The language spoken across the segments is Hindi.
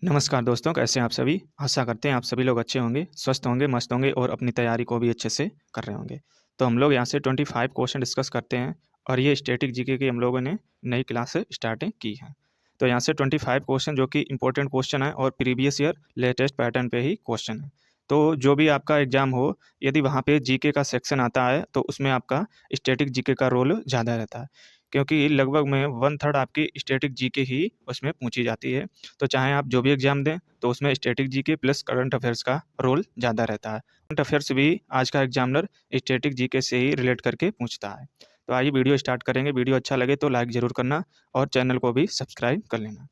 नमस्कार दोस्तों, कैसे हैं आप सभी? आशा करते हैं आप सभी लोग अच्छे होंगे, स्वस्थ होंगे, मस्त होंगे और अपनी तैयारी को भी अच्छे से कर रहे होंगे। तो हम लोग यहाँ से 25 क्वेश्चन डिस्कस करते हैं और ये स्टैटिक जीके की हम लोगों ने नई क्लास स्टार्टिंग की है। तो यहाँ से 25 क्वेश्चन जो कि इंपॉर्टेंट क्वेश्चन है और प्रीवियस ईयर लेटेस्ट पैटर्न पे ही क्वेश्चन है। तो जो भी आपका एग्जाम हो, यदि वहाँ पे जीके का सेक्शन आता है तो उसमें आपका स्टैटिक जीके का रोल ज़्यादा रहता है, क्योंकि लगभग में 1/3 आपकी स्टैटिक जीके ही उसमें पूछी जाती है। तो चाहे आप जो भी एग्ज़ाम दें, तो उसमें static GK plus current affairs का रोल ज़्यादा रहता है। करंट अफेयर्स भी आज का एग्जामिनर स्टैटिक जीके से ही रिलेट करके पूछता है। तो आइए वीडियो स्टार्ट करेंगे। वीडियो अच्छा लगे तो लाइक ज़रूर करना और चैनल को भी सब्सक्राइब कर लेना।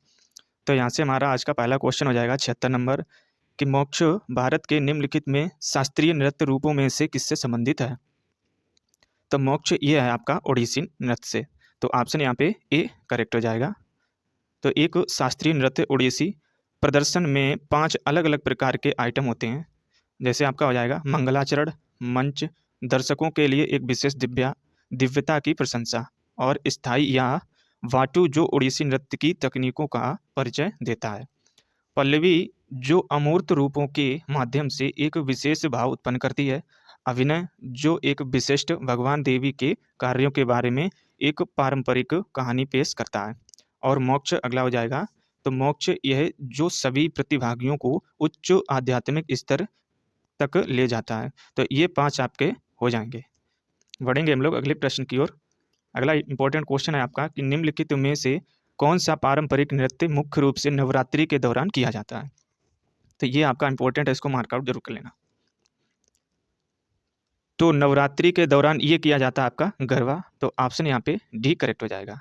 तो यहाँ से हमारा आज का पहला क्वेश्चन हो जाएगा 76 नंबर कि मोक्ष भारत के निम्नलिखित में शास्त्रीय नृत्य रूपों में से किससे संबंधित है? तो मोक्ष ये है आपका ओडिसी नृत्य से। तो ऑप्शन यहाँ पे ए करेक्ट हो जाएगा। तो एक शास्त्रीय नृत्य ओडिसी प्रदर्शन में 5 अलग-अलग प्रकार के आइटम होते हैं। जैसे आपका हो जाएगा मंगलाचरण, मंच, दर्शकों के लिए एक विशेष दिव्यता की प्रशंसा और स्थायी या वाटु जो ओडिसी नृत्य की तकनीकों का परिचय देता है। पल्लवी जो अमूर्त रूपों के माध्यम से एक विशेष भाव उत्पन्न करती है। अभिनय जो एक विशिष्ट भगवान देवी के कार्यों के बारे में एक पारंपरिक कहानी पेश करता है। और मोक्ष अगला हो जाएगा। तो मोक्ष यह जो सभी प्रतिभागियों को उच्च आध्यात्मिक स्तर तक ले जाता है। तो ये 5 आपके हो जाएंगे। बढ़ेंगे हम लोग अगले प्रश्न की ओर। अगला इंपॉर्टेंट क्वेश्चन है आपका कि निम्नलिखित में से कौन सा पारंपरिक नृत्य मुख्य रूप से नवरात्रि के दौरान किया जाता है? तो ये आपका इंपॉर्टेंट है, इसको मार्कआउट जरूर कर लेना। तो नवरात्रि के दौरान ये किया जाता है आपका गरबा। तो ऑप्शन यहाँ पे डी करेक्ट हो जाएगा।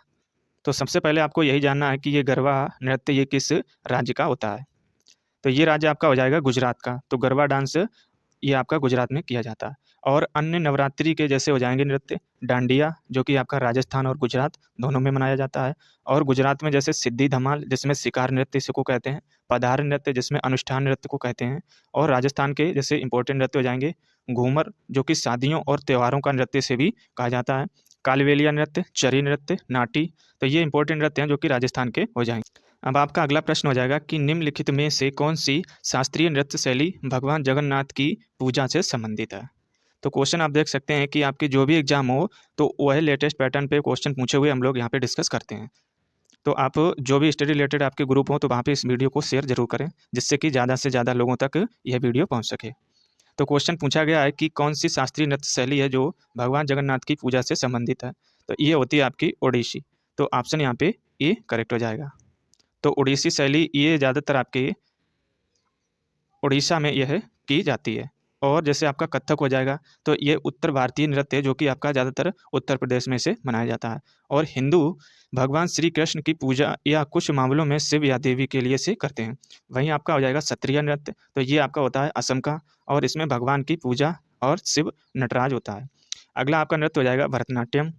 तो सबसे पहले आपको यही जानना है कि ये गरबा नृत्य ये किस राज्य का होता है? तो ये राज्य आपका हो जाएगा गुजरात का। तो गरबा डांस ये आपका गुजरात में किया जाता है। और अन्य नवरात्रि के जैसे हो जाएंगे नृत्य डांडिया, जो कि आपका राजस्थान और गुजरात दोनों में मनाया जाता है। और गुजरात में जैसे सिद्धि धमाल जिसमें शिकार नृत्य इसको कहते हैं, पधार नृत्य जिसमें अनुष्ठान नृत्य को कहते हैं। और राजस्थान के जैसे इंपॉर्टेंट नृत्य हो जाएंगे घूमर, जो कि शादियों और त्योहारों का नृत्य से भी कहा जाता है। कालबेलिया नृत्य, चरी नृत्य, नाटी। तो ये इंपॉर्टेंट नृत्य हैं जो कि राजस्थान के हो जाएंगे। अब आपका अगला प्रश्न हो जाएगा कि निम्नलिखित में से कौन सी शास्त्रीय नृत्य शैली भगवान जगन्नाथ की पूजा से संबंधित है? तो क्वेश्चन आप देख सकते हैं कि आपके जो भी एग्जाम हो तो वह लेटेस्ट पैटर्न पे क्वेश्चन पूछे हुए हम लोग यहाँ पे डिस्कस करते हैं। तो आप जो भी स्टडी रिलेटेड आपके ग्रुप हो तो वहाँ पे इस वीडियो को शेयर जरूर करें, जिससे कि ज़्यादा से ज़्यादा लोगों तक यह वीडियो पहुँच सके। तो क्वेश्चन पूछा गया है कि कौन सी शास्त्रीय नृत्य शैली है जो भगवान जगन्नाथ की पूजा से संबंधित है? तो ये होती है आपकी ओडिसी। तो ऑप्शन यहाँ पे ए करेक्ट हो जाएगा। तो ओडिसी शैली ये ज़्यादातर आपके उड़ीसा में यह की जाती है। और जैसे आपका कथक हो जाएगा तो ये उत्तर भारतीय नृत्य है जो कि आपका ज़्यादातर उत्तर प्रदेश में से मनाया जाता है। और हिंदू भगवान श्री कृष्ण की पूजा या कुछ मामलों में शिव या देवी के लिए से करते हैं। वहीं आपका हो जाएगा क्षत्रिय नृत्य। तो ये आपका होता है असम का और इसमें भगवान की पूजा और शिव नटराज होता है। अगला आपका नृत्य हो जाएगा भरतनाट्यम।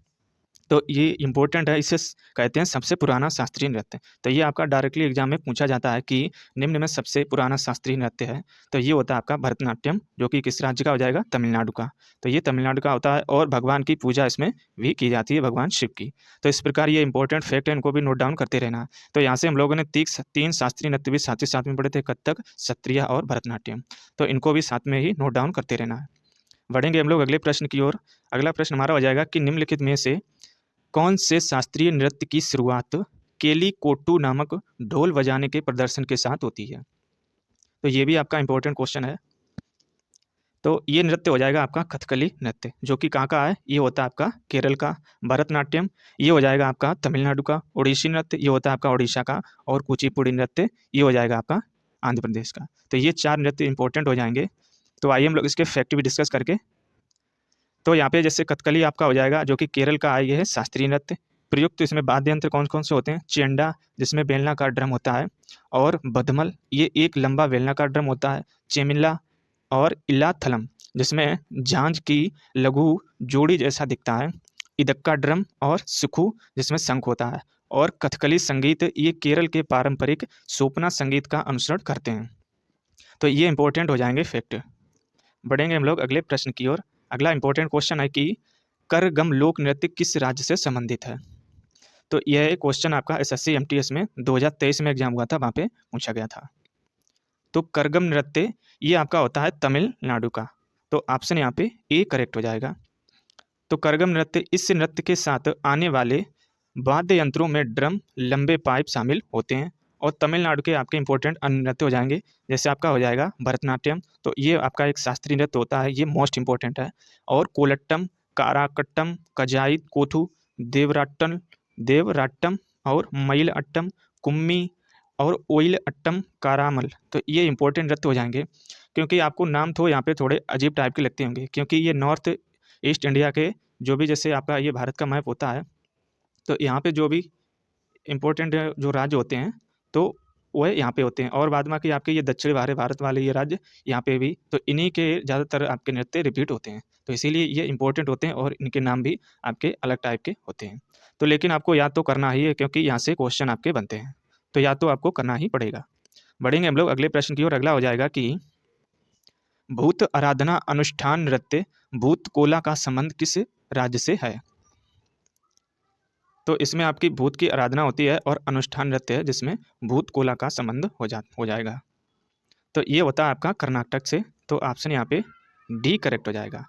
तो ये इम्पोर्टेंट है, इसे कहते हैं सबसे पुराना शास्त्रीय नृत्य। तो ये आपका डायरेक्टली एग्जाम में पूछा जाता है कि निम्न में सबसे पुराना शास्त्रीय नृत्य है। तो ये होता है आपका भरतनाट्यम, जो कि किस राज्य का हो जाएगा? तमिलनाडु का। तो ये तमिलनाडु का होता है और भगवान की पूजा इसमें भी की जाती है, भगवान शिव की। तो इस प्रकार ये इंपॉर्टेंट फैक्ट है, इनको भी नोट डाउन करते रहना। तो यहाँ से हम लोगों ने 3 शास्त्रीय नृत्य भी साथ ही साथ में पढ़े थे, कथक, सत्रिया और भरतनाट्यम। तो इनको भी साथ में ही नोट डाउन करते रहना है। बढ़ेंगे हम लोग अगले प्रश्न की ओर। अगला प्रश्न हमारा हो जाएगा कि निम्नलिखित में से कौन से शास्त्रीय नृत्य की शुरुआत केली कोट्टू नामक ढोल बजाने के प्रदर्शन के साथ होती है? तो ये भी आपका इंपॉर्टेंट क्वेश्चन है। तो ये नृत्य हो जाएगा आपका कथकली नृत्य, जो कि कहाँ का है? ये होता है आपका केरल का। भरतनाट्यम ये हो जाएगा आपका तमिलनाडु का। ओडिसी नृत्य ये होता है आपका ओडिशा का। और कुचिपुड़ी नृत्य ये हो जाएगा आपका आंध्र प्रदेश का। तो ये 4 नृत्य इंपॉर्टेंट हो जाएंगे। तो आइए हम लोग इसके फैक्ट भी डिस्कस करके। तो यहाँ पे जैसे कथकली आपका हो जाएगा जो कि केरल का है, ये है शास्त्रीय नृत्य। प्रयुक्त इसमें वाद्य यंत्र कौन कौन से होते हैं? चेंडा जिसमें बेलनाकार ड्रम होता है। और बदमल ये एक लंबा बेलनाकार ड्रम होता है। चेमिल्ला और इलाथलम जिसमें झांझ की लघु जोड़ी जैसा दिखता है। इदक्का ड्रम और सुखु जिसमें शंख होता है। और कथकली संगीत ये केरल के पारंपरिक सोपना संगीत का अनुसरण करते हैं। तो ये इंपॉर्टेंट हो जाएंगे फैक्ट। बढ़ेंगे हम लोग अगले प्रश्न की ओर। अगला इंपॉर्टेंट क्वेश्चन है कि करगम लोक नृत्य किस राज्य से संबंधित है? तो यह क्वेश्चन आपका एसएससी एमटीएस में 2023 में एग्जाम हुआ था, वहाँ पे पूछा गया था। तो करगम नृत्य ये आपका होता है तमिलनाडु का। तो ऑप्शन यहाँ पे ए करेक्ट हो जाएगा। तो करगम नृत्य, इस नृत्य के साथ आने वाले वाद्य यंत्रों में ड्रम, लंबे पाइप शामिल होते हैं। और तमिलनाडु के आपके इंपॉर्टेंट अन्य नृत्य हो जाएंगे, जैसे आपका हो जाएगा भरतनाट्यम, तो ये आपका एक शास्त्रीय नृत्य होता है, ये मोस्ट इंपॉर्टेंट है। और कोलट्टम, काराकट्टम, कजाई कोथू, देवराट्टम देवराट्टम और मईल अट्टम, कुम्मी और ओइल अट्टम कारामल, तो ये इंपॉर्टेंट नृत्य हो जाएंगे। क्योंकि आपको नाम तो यहाँ पे थोड़े अजीब टाइप के लगते होंगे, क्योंकि ये नॉर्थ ईस्ट इंडिया के जो भी, जैसे आपका ये भारत का मैप होता है, तो यहाँ पे जो भी इम्पोर्टेंट जो राज्य होते हैं तो वह यहाँ पे होते हैं। और बाद में कि आपके ये दक्षिण भारत वाले ये राज्य यहाँ पे भी, तो इन्हीं के ज़्यादातर आपके नृत्य रिपीट होते हैं, तो इसीलिए ये इंपॉर्टेंट होते हैं और इनके नाम भी आपके अलग टाइप के होते हैं। तो लेकिन आपको याद तो करना ही है, क्योंकि यहाँ से क्वेश्चन आपके बनते हैं, तो याद तो आपको करना ही पड़ेगा। बढ़ेंगे हम लोग अगले प्रश्न की ओर। अगला हो जाएगा कि भूत आराधना अनुष्ठान नृत्य भूत कोला का संबंध किस राज्य से है? तो इसमें आपकी भूत की आराधना होती है और अनुष्ठान नृत्य है जिसमें भूत कोला का संबंध हो जाएगा। तो ये होता है आपका कर्नाटक से, तो ऑप्शन यहाँ पे डी करेक्ट हो जाएगा।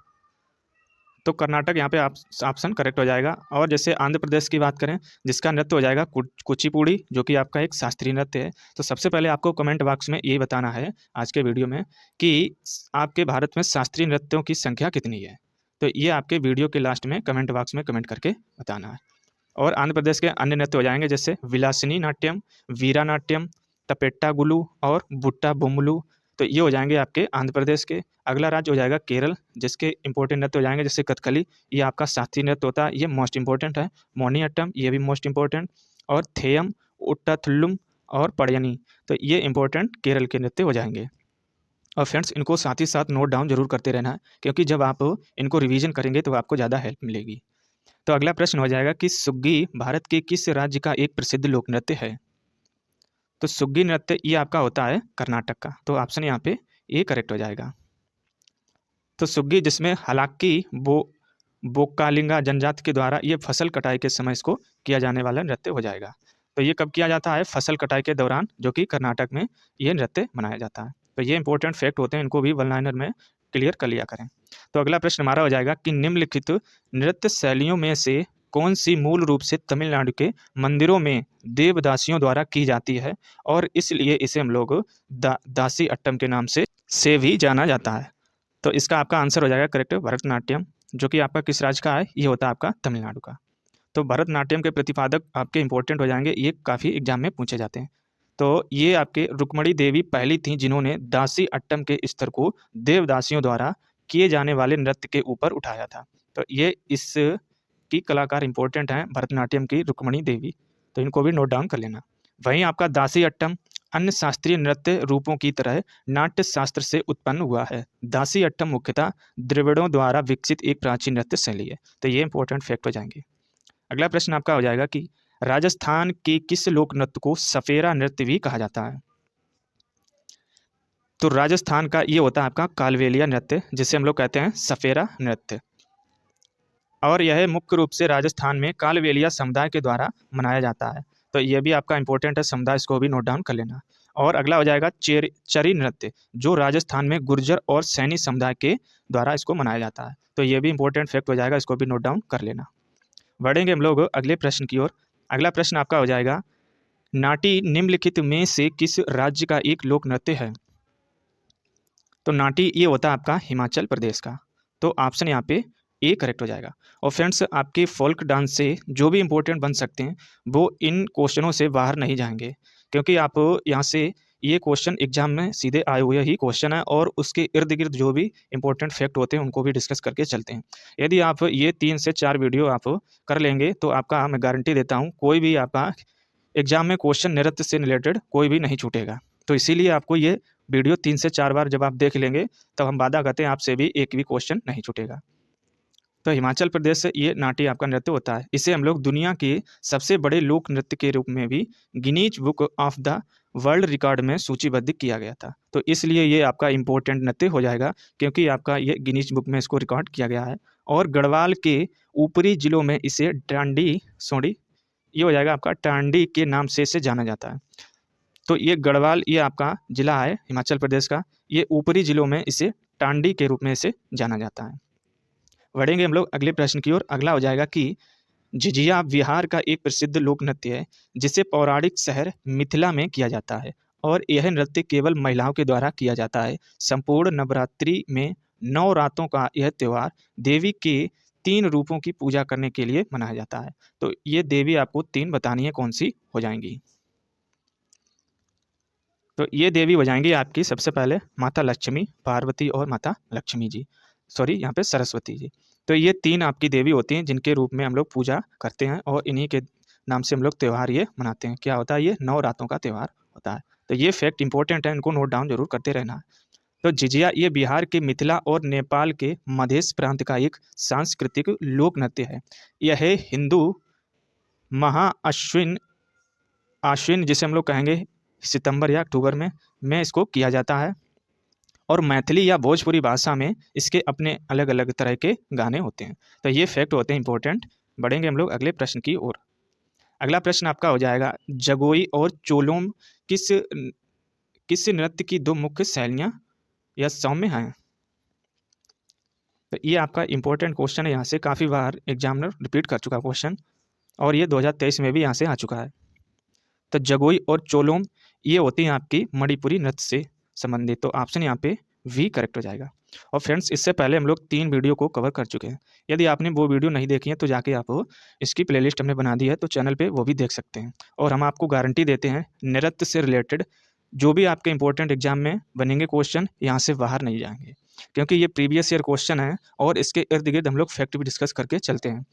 तो कर्नाटक यहाँ पे ऑप्शन करेक्ट हो जाएगा। और जैसे आंध्र प्रदेश की बात करें, जिसका नृत्य हो जाएगा कुचिपुड़ी, जो कि आपका एक शास्त्रीय नृत्य है। तो सबसे पहले आपको कमेंट बॉक्स में ये बताना है आज के वीडियो में कि आपके भारत में शास्त्रीय नृत्यों की संख्या कितनी है। तो ये आपके वीडियो के लास्ट में कमेंट बॉक्स में कमेंट करके बताना है। और आंध्र प्रदेश के अन्य नृत्य हो जाएंगे, जैसे विलासिनी नाट्यम, वीरा नाट्यम, तपेट्टा गुलू और बुट्टा बुमलू, तो ये हो जाएंगे आपके आंध्र प्रदेश के। अगला राज्य हो जाएगा केरल, जिसके इंपॉर्टेंट नृत्य हो जाएंगे जैसे कथकली, ये आपका शास्त्रीय नृत्य होता है, ये मोस्ट इंपॉर्टेंट है। मोनियट्टम, ये भी मोस्ट इंपॉर्टेंट। और थेयम, उट्टाथुल्लुम और पड़यनी, तो ये इंपॉर्टेंट केरल के नृत्य हो जाएंगे। और फ्रेंड्स, इनको साथ ही साथ नोट डाउन जरूर करते रहना है, क्योंकि जब आप इनको रिवीजन करेंगे तो आपको ज़्यादा हेल्प मिलेगी। तो अगला प्रश्न हो जाएगा कि सुग्गी भारत के किस राज्य का एक प्रसिद्ध लोक नृत्य है? तो सुग्गी नृत्य ये आपका होता है कर्नाटक का, तो ऑप्शन यहाँ पे ए करेक्ट हो जाएगा। तो सुग्गी, जिसमें हालांकि बोकालिंगा जनजाति के द्वारा ये फसल कटाई के समय इसको किया जाने वाला नृत्य हो जाएगा। तो ये कब किया जाता है? फसल कटाई के दौरान, जो कि कर्नाटक में ये नृत्य मनाया जाता है। तो ये इंपॉर्टेंट फैक्ट होते हैं, इनको भी वन लाइनर में क्लियर कर लिया करें। तो अगला प्रश्न हमारा हो जाएगा कि निम्नलिखित नृत्य शैलियों में से कौन सी मूल रूप से तमिलनाडु के मंदिरों में देवदासियों द्वारा की जाती है, और इसलिए इसे हम लोग दासी अट्टम के नाम से भी जाना जाता है? तो इसका आपका आंसर हो जाएगा करेक्ट भरतनाट्यम, जो कि आपका किस राज्य का है? ये होता है आपका तमिलनाडु का। तो भरतनाट्यम के प्रतिपादक आपके इंपॉर्टेंट हो जाएंगे, ये काफ़ी एग्जाम में पूछे जाते हैं। तो ये आपके रुक्मणी देवी पहली थी जिन्होंने दासी अट्टम के स्तर को देवदासियों द्वारा किए जाने वाले नृत्य के ऊपर उठाया था। तो ये इस की कलाकार इंपॉर्टेंट हैं, भरतनाट्यम की रुक्मणी देवी, तो इनको भी नोट डाउन कर लेना। वहीं आपका दासी अट्टम अन्य शास्त्रीय नृत्य रूपों की तरह नाट्य शास्त्र से उत्पन्न हुआ है। दासी अट्टम मुख्यतः द्रविड़ों द्वारा विकसित एक प्राचीन नृत्य शैली है। तो ये इंपॉर्टेंट फैक्ट हो जाएंगे। अगला प्रश्न आपका हो जाएगा कि राजस्थान के किस लोक नृत्य को सफेरा नृत्य भी कहा जाता है? तो राजस्थान का ये होता है आपका कालबेलिया नृत्य, जिसे हम लोग कहते हैं सफेरा नृत्य। और यह मुख्य रूप से राजस्थान में कालबेलिया समुदाय के द्वारा मनाया जाता है। तो ये भी आपका इंपॉर्टेंट है समुदाय, इसको भी नोट डाउन कर लेना। और अगला हो जाएगा चरी नृत्य, जो राजस्थान में गुर्जर और सैनी समुदाय के द्वारा इसको मनाया जाता है। तो ये भी इंपॉर्टेंट फैक्ट हो जाएगा, इसको भी नोट डाउन कर लेना। बढ़ेंगे हम लोग अगले प्रश्न की ओर। अगला प्रश्न आपका हो जाएगा, नाटी निम्नलिखित में से किस राज्य का एक लोक नृत्य है? तो नाटी ये होता है आपका हिमाचल प्रदेश का, तो ऑप्शन यहाँ पे ए करेक्ट हो जाएगा। और फ्रेंड्स, आपके फोल्क डांस से जो भी इंपॉर्टेंट बन सकते हैं वो इन क्वेश्चनों से बाहर नहीं जाएंगे, क्योंकि आप यहाँ से ये क्वेश्चन एग्जाम में सीधे आए हुए ही क्वेश्चन है, और उसके इर्द गिर्द जो भी इंपॉर्टेंट फैक्ट होते हैं उनको भी डिस्कस करके चलते हैं। यदि आप ये 3 से 4 वीडियो आप कर लेंगे तो आपका मैं गारंटी देता हूँ कोई भी आपका एग्जाम में क्वेश्चन नृत्य से रिलेटेड कोई भी नहीं छूटेगा। तो इसीलिए आपको ये वीडियो 3 से 4 बार जब आप देख लेंगे तब हम वादा करते हैं आपसे भी एक भी क्वेश्चन नहीं छूटेगा। तो हिमाचल प्रदेश से ये नाटी आपका नृत्य होता है। इसे हम लोग दुनिया के सबसे बड़े लोक नृत्य के रूप में भी Guinness book of the world record में सूचीबद्ध किया गया था। तो इसलिए ये आपका इंपॉर्टेंट नृत्य हो जाएगा, क्योंकि आपका ये गिनीज बुक में इसको रिकॉर्ड किया गया है। और गढ़वाल के ऊपरी जिलों में इसे ये हो जाएगा आपका टांडी के नाम से इसे जाना जाता है। तो ये गढ़वाल ये आपका जिला है हिमाचल प्रदेश का। ये ऊपरी जिलों में इसे टांडी के रूप में इसे जाना जाता है। बढ़ेंगे हम लोग अगले प्रश्न की ओर। अगला हो जाएगा कि झिझिया बिहार का एक प्रसिद्ध लोक नृत्य है जिसे पौराणिक शहर मिथिला में किया जाता है और यह नृत्य केवल महिलाओं के द्वारा किया जाता है। संपूर्ण नवरात्रि में 9 रातों का यह त्योहार देवी के 3 रूपों की पूजा करने के लिए मनाया जाता है। तो ये देवी आपको 3 बतानी है कौन सी हो जाएंगी। तो ये देवी हो जाएंगी आपकी सबसे पहले माता लक्ष्मी, पार्वती और माता लक्ष्मी जी, सॉरी यहाँ पे सरस्वती जी। तो ये 3 आपकी देवी होती हैं जिनके रूप में हम लोग पूजा करते हैं और इन्हीं के नाम से हम लोग त्यौहार ये मनाते हैं। क्या होता है? ये 9 रातों का त्यौहार होता है। तो ये फैक्ट इंपॉर्टेंट है, इनको नोट डाउन जरूर करते रहना है। तो झिझिया ये बिहार के मिथिला और नेपाल के मधेश प्रांत का एक सांस्कृतिक लोक नृत्य है। यह हिंदू महाअश्विन आश्विन जिसे हम लोग कहेंगे सितंबर या अक्टूबर में इसको किया जाता है और मैथिली या भोजपुरी भाषा में इसके अपने अलग अलग तरह के गाने होते हैं। तो ये फैक्ट होते हैं इंपॉर्टेंट। बढ़ेंगे हम लोग अगले प्रश्न की ओर। अगला प्रश्न आपका हो जाएगा जगोई और चोलोम किस किस नृत्य की 2 मुख्य शैलियाँ या सौम्य हैं। तो ये आपका इंपॉर्टेंट क्वेश्चन है, यहाँ से काफ़ी बार एग्जामिनर रिपीट कर चुका क्वेश्चन और ये 2023 में भी यहाँ से आ चुका है। तो जगोई और चोलोम ये होती हैं आपकी मणिपुरी नृत्य से संबंधित। तो ऑप्शन यहाँ पे वी करेक्ट हो जाएगा। और फ्रेंड्स इससे पहले हम लोग 3 वीडियो को कवर कर चुके हैं। यदि आपने वो वीडियो नहीं देखी है तो जाके आप इसकी प्लेलिस्ट हमने बना दी है, तो चैनल पे वो भी देख सकते हैं। और हम आपको गारंटी देते हैं नृत्य से रिलेटेड जो भी आपके इंपॉर्टेंट एग्जाम में बनेंगे क्वेश्चन यहाँ से बाहर नहीं जाएंगे, क्योंकि ये प्रीवियस ईयर क्वेश्चन है और इसके इर्द गिर्द हम लोग फैक्ट भी डिस्कस करके चलते हैं।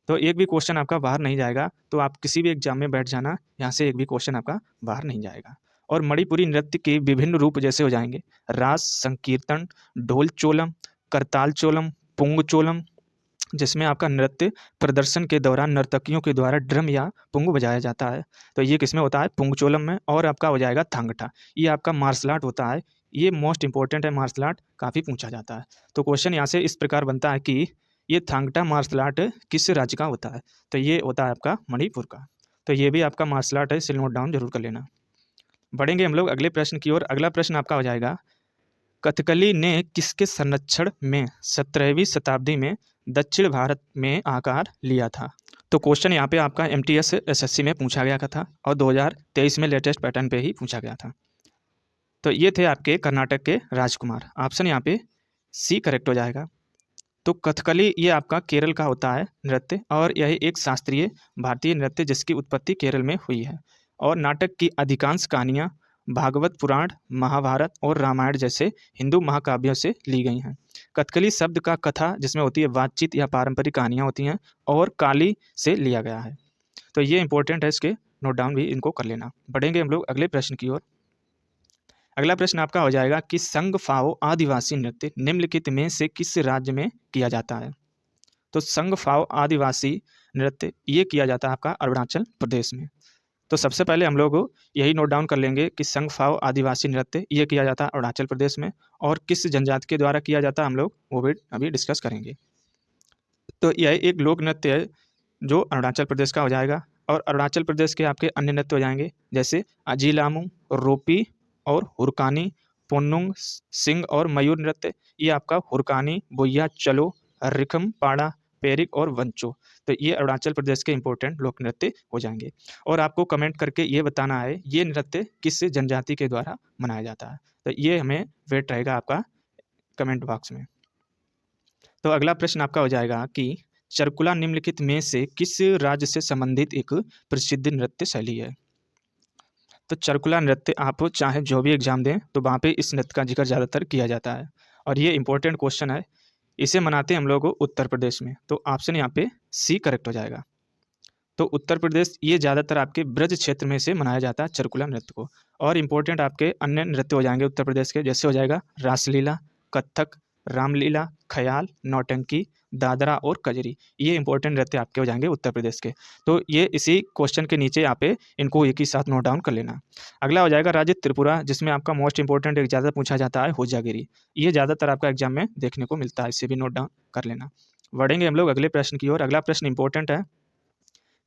तो एक भी क्वेश्चन आपका बाहर नहीं जाएगा। तो आप किसी भी एग्जाम में बैठ जाना, यहाँ से एक भी क्वेश्चन आपका बाहर नहीं जाएगा। और मणिपुरी नृत्य के विभिन्न रूप जैसे हो जाएंगे रास, संकीर्तन, ढोल चोलम, करताल चोलम, पुंग चोलम, जिसमें आपका नृत्य प्रदर्शन के दौरान नर्तकियों के द्वारा ड्रम या पुंग बजाया जाता है। तो ये किसमें होता है? पुंग चोलम में। और आपका हो जाएगा थांगटा, ये आपका मार्शल आर्ट होता है। ये मोस्ट इंपॉर्टेंट है, मार्शल आर्ट काफ़ी पूछा जाता है। तो क्वेश्चन यहाँ से इस प्रकार बनता है कि ये थांगटा मार्शल आर्ट किस राज्य का होता है? तो ये होता है आपका मणिपुर का। तो ये भी आपका मार्शल आर्ट है, इसे नोट डाउन जरूर कर लेना। बढ़ेंगे हम लोग अगले प्रश्न की ओर। अगला प्रश्न आपका हो जाएगा कथकली ने किसके संरक्षण में 17वीं शताब्दी में दक्षिण भारत में आकार लिया था? तो क्वेश्चन यहाँ पे आपका MTS SSC में पूछा गया था और 2023 में लेटेस्ट पैटर्न पे ही पूछा गया था। तो ये थे आपके कर्नाटक के राजकुमार। ऑप्शन यहाँ पे सी करेक्ट हो जाएगा। तो कथकली ये आपका केरल का होता है नृत्य और यह एक शास्त्रीय भारतीय नृत्य जिसकी उत्पत्ति केरल में हुई है। और नाटक की अधिकांश कहानियाँ भागवत पुराण, महाभारत और रामायण जैसे हिंदू महाकाव्यों से ली गई हैं। कथकली शब्द का कथा जिसमें होती है बातचीत या पारंपरिक कहानियाँ होती हैं और काली से लिया गया है। तो ये इंपॉर्टेंट है, इसके नोट डाउन भी इनको कर लेना। बढ़ेंगे हम लोग अगले प्रश्न की ओर। अगला प्रश्न आपका हो जाएगा कि संग फाओ आदिवासी नृत्य निम्नलिखित में से किस राज्य में किया जाता है? तो संग फाओ आदिवासी नृत्य ये किया जाता है आपका अरुणाचल प्रदेश में। तो सबसे पहले हम लोग यही नोट डाउन कर लेंगे कि संग फाओ आदिवासी नृत्य ये किया जाता है अरुणाचल प्रदेश में। और किस जनजाति के द्वारा किया जाता है हम लोग वो भी अभी डिस्कस करेंगे। तो यह एक लोक नृत्य है जो अरुणाचल प्रदेश का हो जाएगा। और अरुणाचल प्रदेश के आपके अन्य नृत्य हो जाएंगे जैसे अजीलामू, रोपी और हुरकानी, पोन्नुंग, सिंह और मयूर नृत्य। ये आपका हुरकानी, बोया, चलो, रिखम, पाड़ा, पेरिक और वंचो। तो ये अरुणाचल प्रदेश के इंपॉर्टेंट लोक नृत्य हो जाएंगे। और आपको कमेंट करके ये बताना है ये नृत्य किस जनजाति के द्वारा मनाया जाता है। तो ये हमें वेट रहेगा आपका कमेंट बॉक्स में। तो अगला प्रश्न आपका हो जाएगा कि चरकुला निम्नलिखित में से किस राज्य से संबंधित एक प्रसिद्ध नृत्य शैली है? तो चरकुला नृत्य आप चाहे जो भी एग्जाम दें तो वहाँ पे इस नृत्य का जिक्र ज़्यादातर किया जाता है और ये इंपॉर्टेंट क्वेश्चन है। इसे मनाते हैं हम लोग उत्तर प्रदेश में। तो ऑप्शन यहाँ पे सी करेक्ट हो जाएगा। तो उत्तर प्रदेश ये ज़्यादातर आपके ब्रज क्षेत्र में से मनाया जाता है चरकुला नृत्य को। और इम्पोर्टेंट आपके अन्य नृत्य हो जाएंगे उत्तर प्रदेश के, जैसे हो जाएगा रासलीला, कथक, रामलीला, ख्याल, नौटंकी, दादरा और कजरी। ये इंपॉर्टेंट नृत्य आपके हो जाएंगे उत्तर प्रदेश के। तो ये इसी क्वेश्चन के नीचे यहाँ पे इनको एक ही साथ नोट डाउन कर लेना। अगला हो जाएगा राज्य त्रिपुरा, जिसमें आपका मोस्ट इंपॉर्टेंट एक ज़्यादा पूछा जाता है होजागिरी। ये ज़्यादातर आपका एग्जाम में देखने को मिलता है, इसे भी नोट डाउन कर लेना। बढ़ेंगे हम लोग अगले प्रश्न की ओर। अगला प्रश्न इंपॉर्टेंट है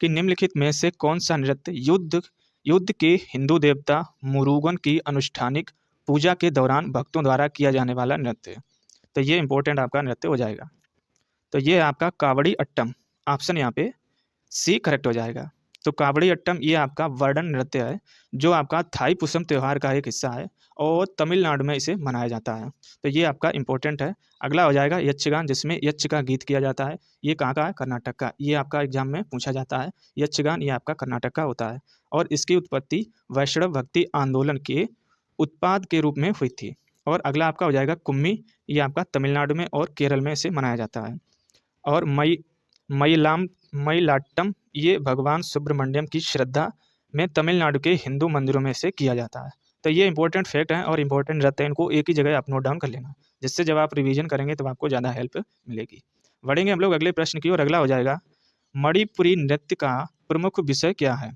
कि निम्नलिखित में से कौन सा नृत्य युद्ध युद्ध के हिंदू देवता मुरुगन की अनुष्ठानिक पूजा के दौरान भक्तों द्वारा किया जाने वाला नृत्य है। तो ये इंपॉर्टेंट आपका नृत्य हो जाएगा। तो ये है आपका कावड़ी अट्टम, ऑप्शन यहाँ पे सी करेक्ट हो जाएगा। तो कावड़ी अट्टम ये आपका वर्णन नृत्य है जो आपका थाई पुसम त्योहार का एक हिस्सा है और तमिलनाडु में इसे मनाया जाता है। तो ये आपका इंपॉर्टेंट है। अगला हो जाएगा यक्षगान, जिसमें यक्ष का गीत किया जाता है। ये कहाँ का है? कर्नाटक का। ये आपका एग्जाम में पूछा जाता है। यक्षगान ये आपका कर्नाटक का होता है और इसकी उत्पत्ति वैष्णव भक्ति आंदोलन के उत्पाद के रूप में हुई थी। और अगला आपका हो जाएगा कुम्मी, ये आपका तमिलनाडु में और केरल में इसे मनाया जाता है। और मयिलाट्टम ये भगवान सुब्रमण्यम की श्रद्धा में तमिलनाडु के हिंदू मंदिरों में से किया जाता है। तो ये इंपॉर्टेंट फैक्ट है और इंपॉर्टेंट रहते हैं, इनको एक ही जगह आप नोट डाउन कर लेना, जिससे जब आप रिवीजन करेंगे तब आपको ज़्यादा हेल्प मिलेगी। बढ़ेंगे हम लोग अगले प्रश्न की ओर। अगला हो जाएगा मणिपुरी नृत्य का प्रमुख विषय क्या है?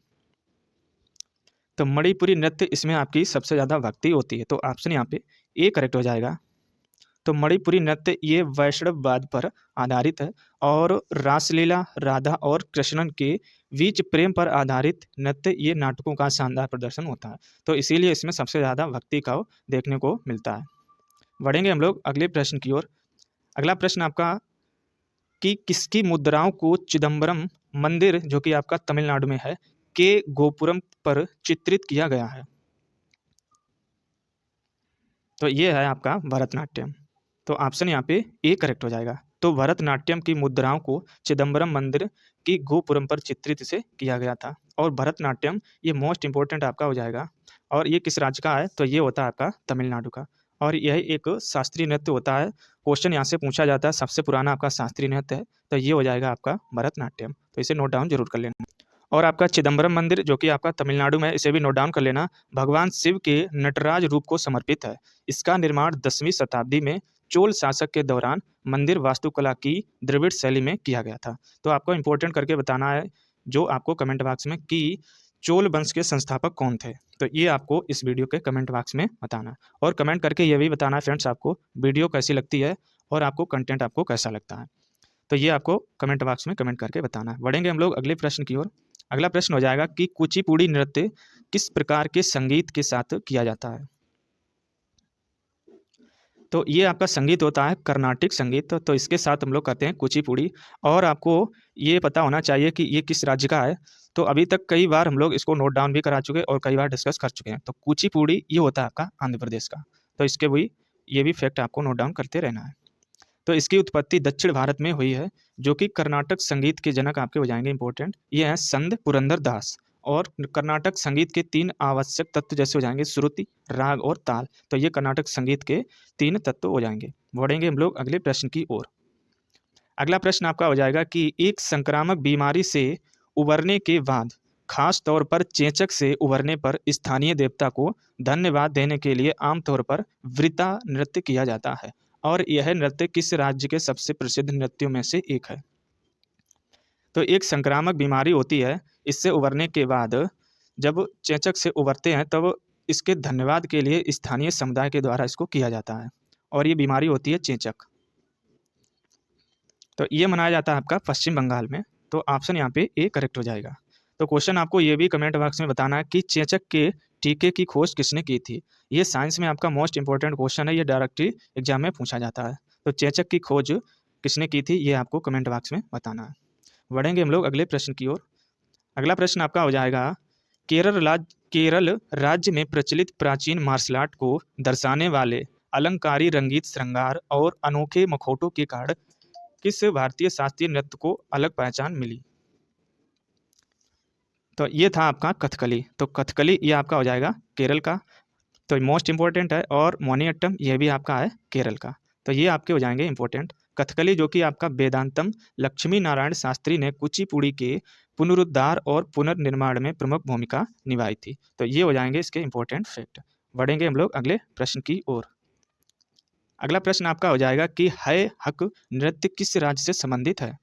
तो मणिपुरी नृत्य, इसमें आपकी सबसे ज़्यादा भक्ति होती है। तो ऑप्शन यहाँ पे ए करेक्ट हो जाएगा। तो मणिपुरी नृत्य ये वैष्णववाद पर आधारित है और रासलीला, राधा और कृष्णन के बीच प्रेम पर आधारित नृत्य, ये नाटकों का शानदार प्रदर्शन होता है। तो इसीलिए इसमें सबसे ज़्यादा भक्ति का देखने को मिलता है। बढ़ेंगे हम लोग अगले प्रश्न की ओर। अगला प्रश्न आपका कि किसकी मुद्राओं को चिदम्बरम मंदिर, जो कि आपका तमिलनाडु में है, के गोपुरम पर चित्रित किया गया है? तो ये है आपका भरतनाट्यम। तो ऑप्शन यहाँ पे ए करेक्ट हो जाएगा। तो भरतनाट्यम की मुद्राओं को चिदम्बरम मंदिर की गोपुरम पर चित्रित से किया गया था। और भरतनाट्यम ये मोस्ट इंपॉर्टेंट आपका हो जाएगा। और ये किस राज्य का है? तो ये होता है आपका तमिलनाडु का। और यह एक शास्त्रीय नृत्य होता है। क्वेश्चन यहाँ से पूछा जाता है, सबसे पुराना आपका शास्त्रीय नृत्य है। तो ये हो जाएगा आपका भरतनाट्यम। तो इसे नोट डाउन जरूर कर लेना। और आपका चिदम्बरम मंदिर, जो कि आपका तमिलनाडु में है, इसे भी नोट डाउन कर लेना। भगवान शिव के नटराज रूप को समर्पित है। इसका निर्माण 10वीं शताब्दी में चोल शासक के दौरान मंदिर वास्तुकला की द्रविड़ शैली में किया गया था। तो आपको इंपॉर्टेंट करके बताना है जो आपको कमेंट बॉक्स में कि चोल वंश के संस्थापक कौन थे। तो ये आपको इस वीडियो के कमेंट बॉक्स में बताना है। और कमेंट करके ये भी बताना है फ्रेंड्स आपको वीडियो कैसी लगती है और आपको कंटेंट आपको कैसा लगता है। तो ये आपको कमेंट बॉक्स में कमेंट करके बताना है। बढ़ेंगे हम लोग अगले प्रश्न की ओर। अगला प्रश्न हो जाएगा कि कुचिपुड़ी नृत्य किस प्रकार के संगीत के साथ किया जाता है? तो ये आपका संगीत होता है कर्नाटिक संगीत। तो इसके साथ हम लोग करते हैं कुचिपुड़ी। और आपको ये पता होना चाहिए कि ये किस राज्य का है। तो अभी तक कई बार हम लोग इसको नोट डाउन भी करा चुके और कई बार डिस्कस कर चुके हैं। तो कुचिपुड़ी ये होता है आपका आंध्र प्रदेश का। तो इसके भी ये भी फैक्ट आपको नोट डाउन करते रहना है। तो इसकी उत्पत्ति दक्षिण भारत में हुई है, जो कि कर्नाटक संगीत के जनक आपके हो जाएंगे इंपॉर्टेंट। ये हैं संत पुरंदर दास। और कर्नाटक संगीत के 3 आवश्यक तत्व जैसे हो जाएंगे श्रुति, राग और ताल। तो ये कर्नाटक संगीत के 3 तत्व हो जाएंगे। बढ़ेंगे हम लोग अगले प्रश्न की ओर। अगला प्रश्न आपका हो जाएगा कि एक संक्रामक बीमारी से उबरने के बाद, खास तौर पर चेचक से उबरने पर, स्थानीय देवता को धन्यवाद देने के लिए आमतौर पर वृता नृत्य किया जाता है। और यह नृत्य किस राज्य के सबसे प्रसिद्ध नृत्यों में से एक है? तो एक संक्रामक बीमारी होती है, इससे उबरने के बाद जब चेचक से उबरते हैं तब इसके धन्यवाद के लिए स्थानीय समुदाय के द्वारा इसको किया जाता है। और ये बीमारी होती है चेचक। तो ये मनाया जाता है आपका पश्चिम बंगाल में। तो ऑप्शन यहाँ पे ए करेक्ट हो जाएगा। तो क्वेश्चन आपको ये भी कमेंट बॉक्स में बताना है कि चेचक के टीके की खोज किसने की थी। ये साइंस में आपका मोस्ट इंपॉर्टेंट क्वेश्चन है, ये डायरेक्टली एग्जाम में पूछा जाता है। तो चेचक की खोज किसने की थी, ये आपको कमेंट बॉक्स में बताना है। बढ़ेंगे हम लोग अगले प्रश्न की ओर। अगला प्रश्न आपका हो जाएगा केरल राज्य में प्रचलित प्राचीन मार्शल आर्ट को दर्शाने वाले अलंकारी रंगीत श्रृंगार और अनोखे मखौटों के कारण किस भारतीय शास्त्रीय नृत्य को अलग पहचान मिली? तो ये था आपका कथकली। तो कथकली ये आपका हो जाएगा केरल का। तो मोस्ट इंपॉर्टेंट है। और मोहिनीअट्टम ये भी आपका है केरल का। तो ये आपके हो जाएंगे इंपॉर्टेंट। कथकली जो कि आपका वेदांतम लक्ष्मी नारायण शास्त्री ने कुचिपुड़ी के पुनरुद्धार और पुनर्निर्माण में प्रमुख भूमिका निभाई थी। तो ये हो जाएंगे इसके इंपॉर्टेंट फैक्ट। बढ़ेंगे हम लोग अगले प्रश्न की ओर। अगला प्रश्न आपका हो जाएगा कि है हक नृत्य किस राज्य से संबंधित है?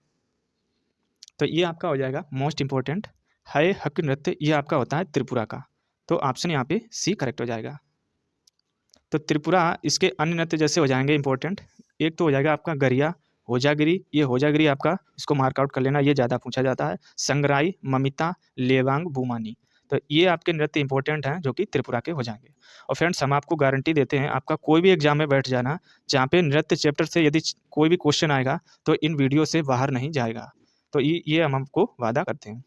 तो ये आपका हो जाएगा मोस्ट इंपॉर्टेंट। है हक नृत्य ये आपका होता है त्रिपुरा का। तो ऑप्शन यहाँ पे सी करेक्ट हो जाएगा। तो त्रिपुरा, इसके अन्य नृत्य जैसे हो जाएंगे इंपॉर्टेंट। एक तो हो जाएगा आपका गरिया, होजागिरी। ये होजागिरी आपका इसको मार्कआउट कर लेना, ये ज़्यादा पूछा जाता है। संगराई, ममिता, लेवांग, बुमानी। तो ये आपके नृत्य इंपॉर्टेंट हैं जो कि त्रिपुरा के हो जाएंगे। और फ्रेंड्स हम आपको गारंटी देते हैं, आपका कोई भी एग्जाम में बैठ जाना, जहाँ पे नृत्य चैप्टर से यदि कोई भी क्वेश्चन आएगा तो इन वीडियो से बाहर नहीं जाएगा। तो ये हम आपको वादा करते हैं।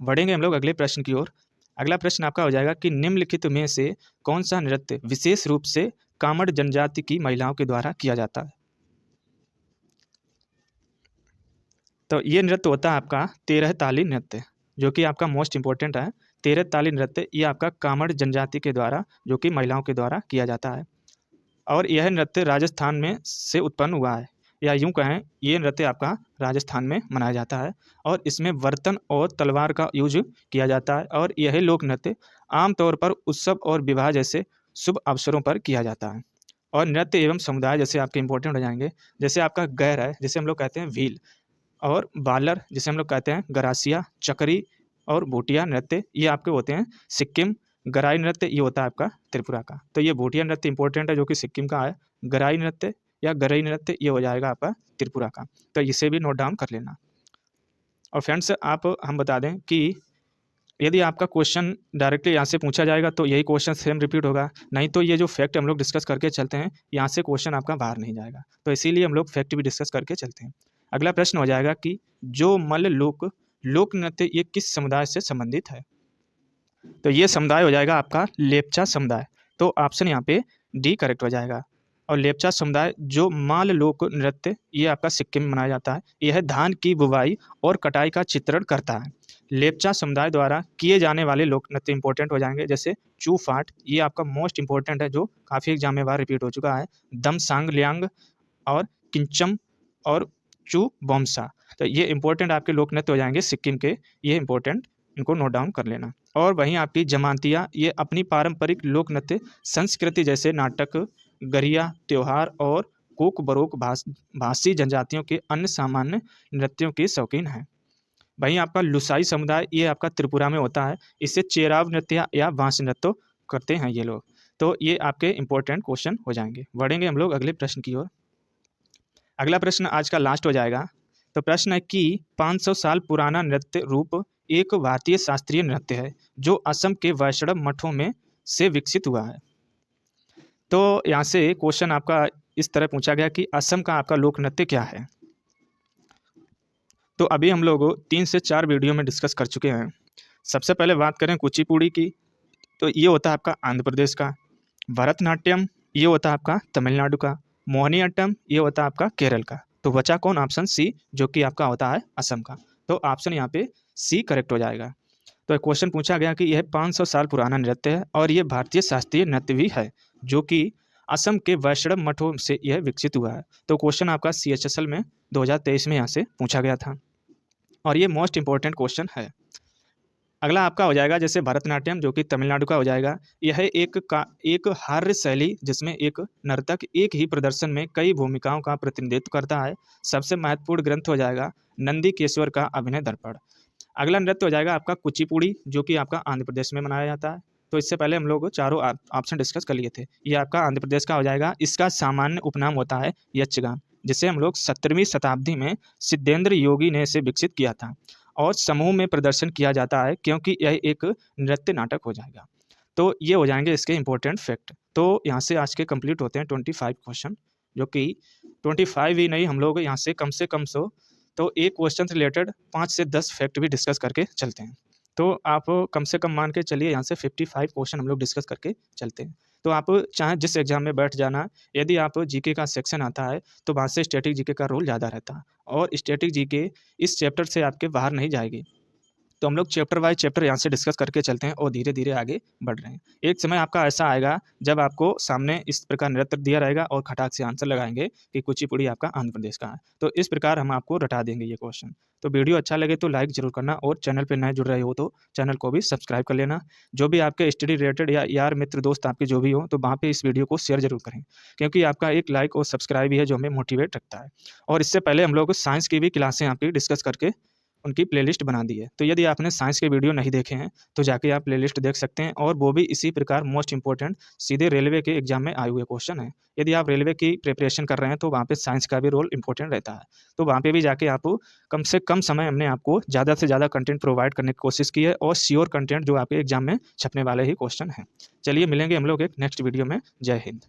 बढ़ेंगे हम लोग अगले प्रश्न की ओर। अगला प्रश्न आपका हो जाएगा कि निम्नलिखित में से कौन सा नृत्य विशेष रूप से कामड़ जनजाति की महिलाओं के द्वारा किया जाता है। तो ये नृत्य होता है आपका 13 ताली नृत्य, जो कि आपका मोस्ट इंपॉर्टेंट है। 13 ताली नृत्य ये आपका कामड़ जनजाति के द्वारा, जो कि महिलाओं के द्वारा किया जाता है। और यह नृत्य राजस्थान में से उत्पन्न हुआ है, या यूं कहें ये नृत्य आपका राजस्थान में मनाया जाता है। और इसमें बर्तन और तलवार का यूज किया जाता है। और यह लोक नृत्य आमतौर पर उत्सव और विवाह जैसे शुभ अवसरों पर किया जाता है। और नृत्य एवं समुदाय जैसे आपके इंपॉर्टेंट हो जाएंगे, जैसे आपका गैर है, जिसे हम लोग कहते हैं भील, और बालर जिसे हम लोग कहते हैं गरासिया, चकरी और भूटिया नृत्य ये आपके होते हैं सिक्किम। गराई नृत्य ये होता है आपका त्रिपुरा का। तो ये भूटिया नृत्य इंपॉर्टेंट है जो कि सिक्किम का है। गराई नृत्य या गरई नृत्य ये हो जाएगा आपका त्रिपुरा का। तो इसे भी नोट डाउन कर लेना। और फ्रेंड्स हम बता दें कि यदि आपका क्वेश्चन डायरेक्टली यहाँ से पूछा जाएगा तो यही क्वेश्चन सेम रिपीट होगा, नहीं तो ये जो फैक्ट हम लोग डिस्कस करके चलते हैं यहाँ से क्वेश्चन आपका बाहर नहीं जाएगा। तो इसीलिए हम लोग फैक्ट भी डिस्कस करके चलते हैं। अगला प्रश्न हो जाएगा कि जो मल्ल लोक नृत्य ये किस समुदाय से संबंधित है। तो ये समुदाय हो जाएगा आपका लेप्चा समुदाय। तो ऑप्शन यहाँ पे डी करेक्ट हो जाएगा। और लेप्चा समुदाय जो माल लोक नृत्य ये आपका सिक्किम में मनाया जाता है। यह धान की बुवाई और कटाई का चित्रण करता है। लेप्चा समुदाय द्वारा किए जाने वाले लोक नृत्य इंपॉर्टेंट हो जाएंगे, जैसे चू फाट ये आपका मोस्ट इंपॉर्टेंट है जो काफ़ी एग्जाम में बार रिपीट हो चुका है। दम सांग लियांग और किंचम और चू बोमसा। तो ये इंपॉर्टेंट आपके लोक नृत्य हो जाएंगे सिक्किम के, ये इंपॉर्टेंट इनको नोट डाउन कर लेना। और वहीं आपकी जमातिया ये अपनी पारंपरिक लोक नृत्य संस्कृति जैसे नाटक, गरिया, त्योहार और कोक बरोक भाषी जनजातियों के अन्य सामान्य नृत्यों के शौकीन हैं। वहीं आपका लुसाई समुदाय ये आपका त्रिपुरा में होता है। इसे चेराव नृत्य या बांस नृत्य करते हैं ये लोग। तो ये आपके इंपॉर्टेंट क्वेश्चन हो जाएंगे। बढ़ेंगे हम लोग अगले प्रश्न की ओर। अगला प्रश्न आज का लास्ट हो जाएगा। तो प्रश्न है कि 500 साल पुराना नृत्य रूप एक भारतीय शास्त्रीय नृत्य है जो असम के वैष्णव मठों में से विकसित हुआ है। तो यहाँ से क्वेश्चन आपका इस तरह पूछा गया कि असम का आपका लोक नृत्य क्या है। तो अभी हम लोग 3 से 4 वीडियो में डिस्कस कर चुके हैं। सबसे पहले बात करें कुचिपुड़ी की, तो ये होता है आपका आंध्र प्रदेश का। भरतनाट्यम ये होता है आपका तमिलनाडु का। मोहिनीअट्टम ये होता है आपका केरल का। तो बचा कौन, ऑप्शन सी, जो कि आपका होता है असम का। तो ऑप्शन यहाँ पे सी करेक्ट हो जाएगा। तो क्वेश्चन पूछा गया कि यह 500 साल पुराना नृत्य है और ये भारतीय शास्त्रीय नृत्य भी है जो कि असम के वैष्णव मठों से यह विकसित हुआ है। तो क्वेश्चन आपका CHSL में 2023 में यहाँ से पूछा गया था और ये मोस्ट इंपॉर्टेंट क्वेश्चन है। अगला आपका हो जाएगा जैसे भरतनाट्यम जो कि तमिलनाडु का हो जाएगा। यह एक हार्य शैली जिसमें एक नर्तक एक ही प्रदर्शन में कई भूमिकाओं का प्रतिनिधित्व करता है। सबसे महत्वपूर्ण ग्रंथ हो जाएगा नंदीकेश्वर का अभिनय दर्पण। अगला नृत्य हो जाएगा आपका कुचिपुड़ी जो कि आपका आंध्र प्रदेश में मनाया जाता है। तो इससे पहले हम लोग चारों ऑप्शन डिस्कस कर लिए थे। ये आपका आंध्र प्रदेश का हो जाएगा। इसका सामान्य उपनाम होता है यक्षगान, जिसे हम लोग 17वीं शताब्दी में सिद्धेंद्र योगी ने इसे विकसित किया था और समूह में प्रदर्शन किया जाता है क्योंकि यह एक नृत्य नाटक हो जाएगा। तो ये हो जाएंगे इसके इंपॉर्टेंट फैक्ट। तो यहाँ से आज के कंप्लीट होते हैं 25 क्वेश्चन, जो कि 25 ही नहीं, हम लोग यहाँ से कम तो एक क्वेश्चन से रिलेटेड 5 से 10 फैक्ट भी डिस्कस करके चलते हैं। तो आप कम से कम मान के चलिए यहाँ से 55 क्वेश्चन हम लोग डिस्कस करके चलते हैं। तो आप चाहे जिस एग्जाम में बैठ जाना, यदि आप जीके का सेक्शन आता है तो वहाँ से स्टैटिक जीके का रोल ज़्यादा रहता है और स्टैटिक जीके इस चैप्टर से आपके बाहर नहीं जाएगी। तो हम लोग चैप्टर वाइज चैप्टर यहाँ से डिस्कस करके चलते हैं और धीरे धीरे आगे बढ़ रहे हैं। एक समय आपका ऐसा आएगा जब आपको सामने इस प्रकार नृत्य दिया रहेगा और खटाक से आंसर लगाएंगे कि कुचिपुड़ी आपका आंध्र प्रदेश का है। तो इस प्रकार हम आपको रटा देंगे ये क्वेश्चन। तो वीडियो अच्छा लगे तो लाइक जरूर करना और चैनल पर नए जुड़ रहे हो तो चैनल को भी सब्सक्राइब कर लेना। जो भी आपके स्टडी रिलेटेड या यार मित्र दोस्त आपके जो भी हो तो वहाँ पर इस वीडियो को शेयर जरूर करें, क्योंकि आपका एक लाइक और सब्सक्राइब ही है जो हमें मोटिवेट रखता है। और इससे पहले हम लोग साइंस की भी क्लासें आपकी डिस्कस करके उनकी प्लेलिस्ट बना दी है। तो यदि आपने साइंस के वीडियो नहीं देखे हैं तो जाके आप प्लेलिस्ट देख सकते हैं, और वो भी इसी प्रकार मोस्ट इंपॉर्टेंट सीधे रेलवे के एग्जाम में आए हुए क्वेश्चन है। यदि आप रेलवे की प्रिपरेशन कर रहे हैं तो वहाँ पे साइंस का भी रोल इंपॉर्टेंट रहता है। तो वहाँ पे भी जाके आप कम से कम समय हमने आपको ज़्यादा से ज़्यादा कंटेंट प्रोवाइड करने की कोशिश की है, और श्योर कंटेंट जो आपके एग्जाम में छपने वाले ही क्वेश्चन हैं। चलिए मिलेंगे हम लोग एक नेक्स्ट वीडियो में। जय हिंद।